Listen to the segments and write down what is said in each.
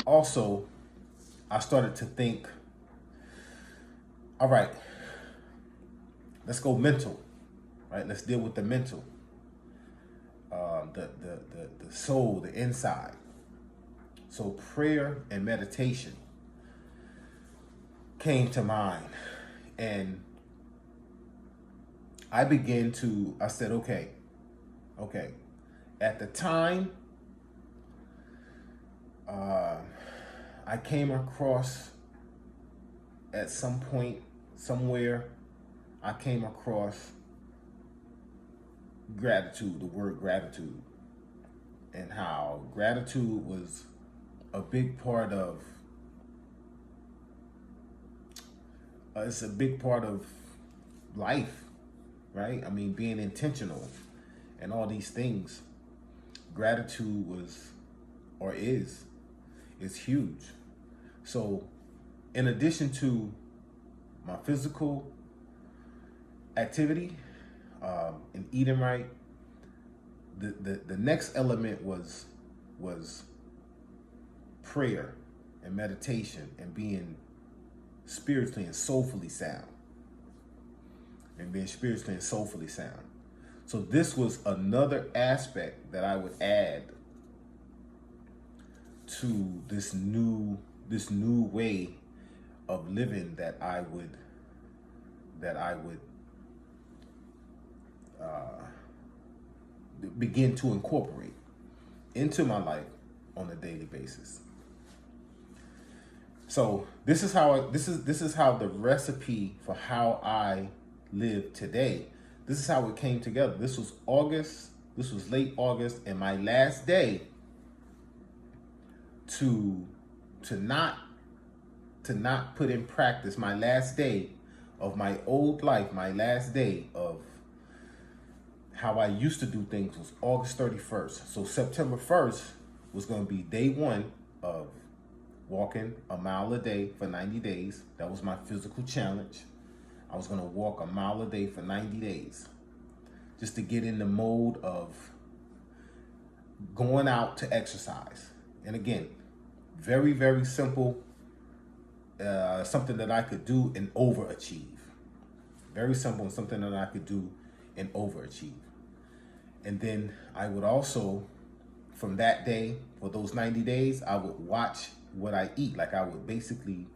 Also, I started to think, all right, let's go mental, right? Let's deal with the mental, the soul, the inside. So prayer and meditation came to mind, and I said, okay. At the time, I came across, at some point, somewhere, I came across gratitude, the word gratitude, and how gratitude was a big part of, it's a big part of life, right? I mean, being intentional and all these things. Gratitude was, or is huge. So in addition to my physical activity and eating right, the next element was prayer and meditation and being spiritually and soulfully sound. So this was another aspect that I would add to this new way of living that I would begin to incorporate into my life on a daily basis. So this is how the recipe for how I live today. This is how it came together. This was late August, and my last day to not put in practice, my last day of my old life, my last day of how I used to do things was August 31st. So September 1st was going to be day one of walking a mile a day for 90 days. That was my physical challenge. I was going to walk a mile a day for 90 days just to get in the mode of going out to exercise. And again, very, very simple, something that I could do and overachieve. Very simple and something that I could do and overachieve. And then I would also, from that day, for those 90 days, I would watch what I eat. Like I would basically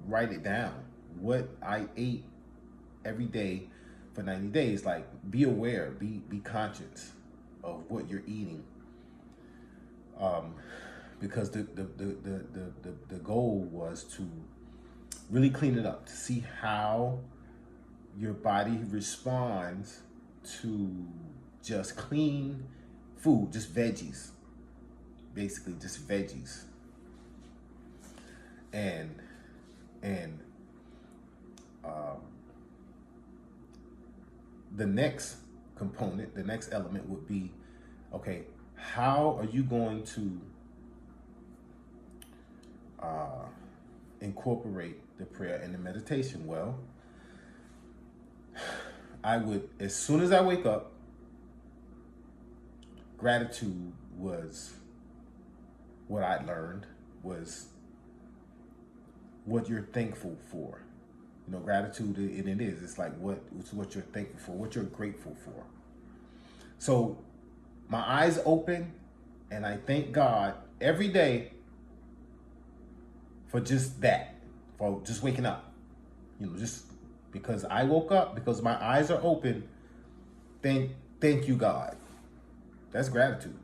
write it down, what I ate every day for 90 days. Like be aware, be conscious of what you're eating. Because the goal was to really clean it up, to see how your body responds to just clean food, just veggies, basically just veggies. And the next component, the next element would be, okay, how are you going to incorporate the prayer and the meditation? Well, I would, as soon as I wake up, gratitude was what I learned was what you're thankful for. You know, gratitude, and it is. It's like what you're thankful for, what you're grateful for. So my eyes open, and I thank God every day for just that, for just waking up. You know, just because I woke up, because my eyes are open. Thank you, God. That's gratitude.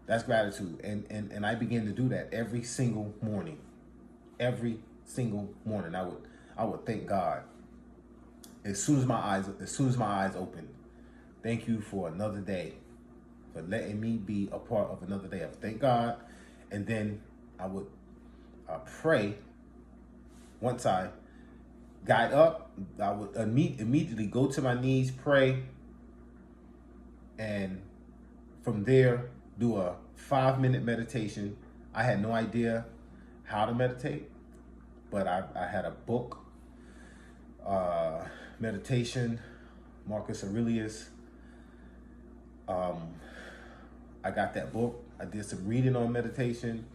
That's gratitude, and I begin to do that every single morning. Every single morning, I would thank God as soon as my eyes open. Thank you for another day, for letting me be a part of another day. I would thank God, and then I would pray. Once I got up, I would immediately go to my knees, pray, and from there do a 5-minute meditation. I had no idea how to meditate, but I had a book, meditation, Marcus Aurelius. I got that book. I did some reading on meditation,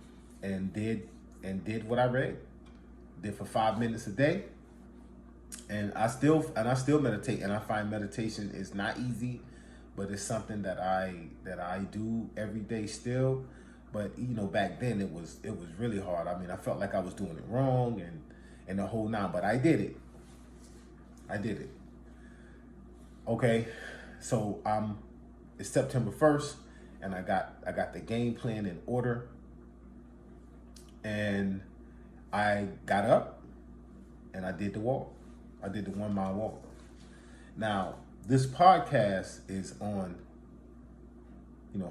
and did what I read. Did for 5 minutes a day, and I still meditate. And I find meditation is not easy, but it's something that I do every day still. But back then it was really hard. I mean, I felt like I was doing it wrong and the whole nine. But I did it. Okay, so it's September 1st, and I got the game plan in order, and I got up and I did the walk. I did the 1 mile walk. Now, this podcast is on,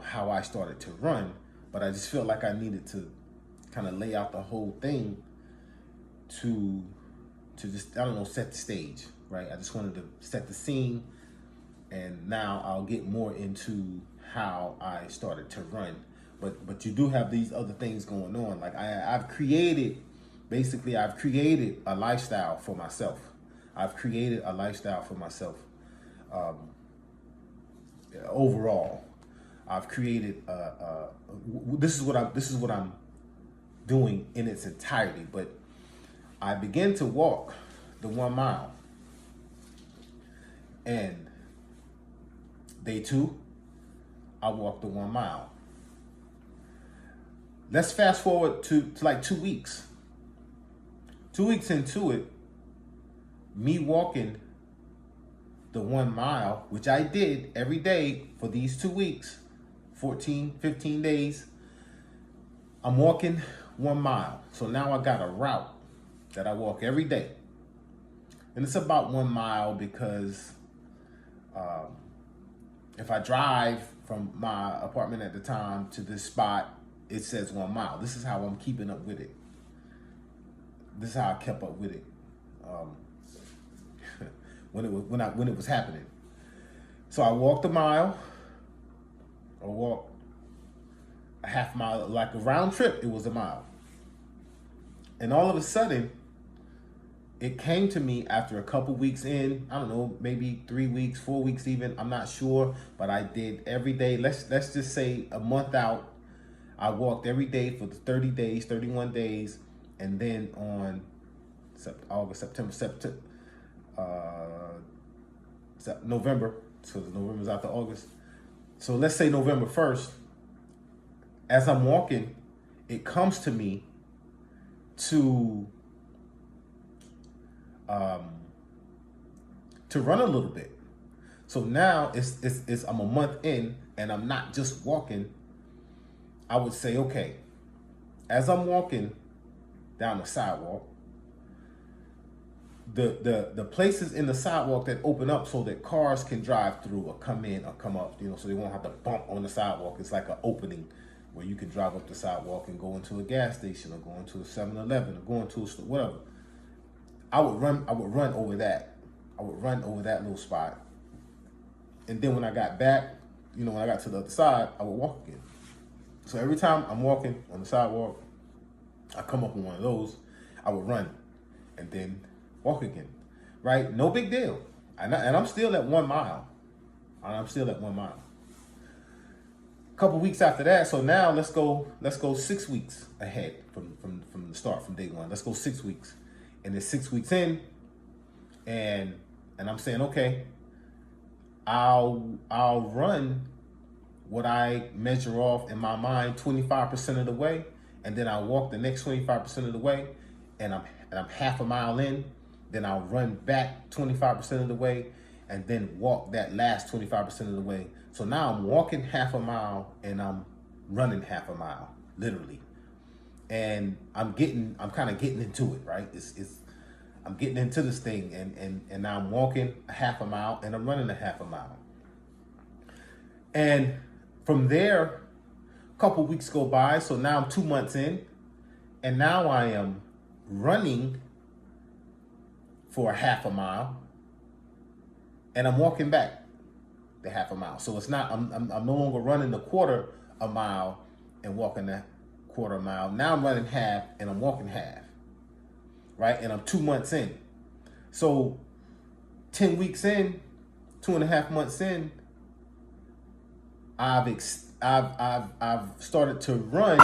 how I started to run, but I just felt like I needed to kind of lay out the whole thing to just, set the stage, right? I just wanted to set the scene, and now I'll get more into how I started to run. But you do have these other things going on. Like I've created a lifestyle for myself. Overall, I've created this is what I'm doing in its entirety. But I began to walk the 1 mile, and day 2, I walked the 1 mile. Let's fast forward to like 2 weeks. 2 weeks into it, me walking the 1 mile, which I did every day for these 2 weeks, 14, 15 days. I'm walking 1 mile. So now I got a route that I walk every day. And it's about 1 mile because if I drive from my apartment at the time to this spot, it says 1 mile. This is how I'm keeping up with it. This is how I kept up with it when it was happening. So I walked a mile, or walked a half mile, like a round trip. It was a mile, and all of a sudden, it came to me after a couple weeks in. I don't know, maybe 3 weeks, 4 weeks, even. I'm not sure, but I did every day. Let's just say a month out. I walked every day for the 30 days, 31 days, and then on November, so November's after August. So let's say November 1st, as I'm walking, it comes to me to run a little bit. So now it's I'm a month in, and I'm not just walking. I would say, okay, as I'm walking down the sidewalk, the places in the sidewalk that open up so that cars can drive through or come in or come up, so they won't have to bump on the sidewalk. It's like an opening where you can drive up the sidewalk and go into a gas station or go into a 7-Eleven or go into a store, whatever. I would run over that. I would run over that little spot. And then when I got back, when I got to the other side, I would walk again. So every time I'm walking on the sidewalk, I come up on one of those, I would run and then walk again, right? No big deal. And I'm still at 1 mile. A couple weeks after that, so now let's go 6 weeks ahead from the start, from day 1. Let's go 6 weeks. And it's 6 weeks in, and I'm saying, okay, I'll run what I measure off in my mind 25% of the way, and then I'll walk the next 25% of the way, and I'm half a mile in, then I'll run back 25% of the way, and then walk that last 25% of the way. So now I'm walking half a mile and I'm running half a mile, literally. And I'm kind of getting into it, right? I'm getting into this thing, and now I'm walking a half a mile and I'm running a half a mile. And from there, a couple weeks go by, so now I'm 2 months in, and now I am running for a half a mile, and I'm walking back the half a mile. So it's not, I'm no longer running the quarter a mile and walking that quarter mile. Now I'm running half and I'm walking half, right? And I'm 2 months in. So 10 weeks in, 2.5 months in, I've started to run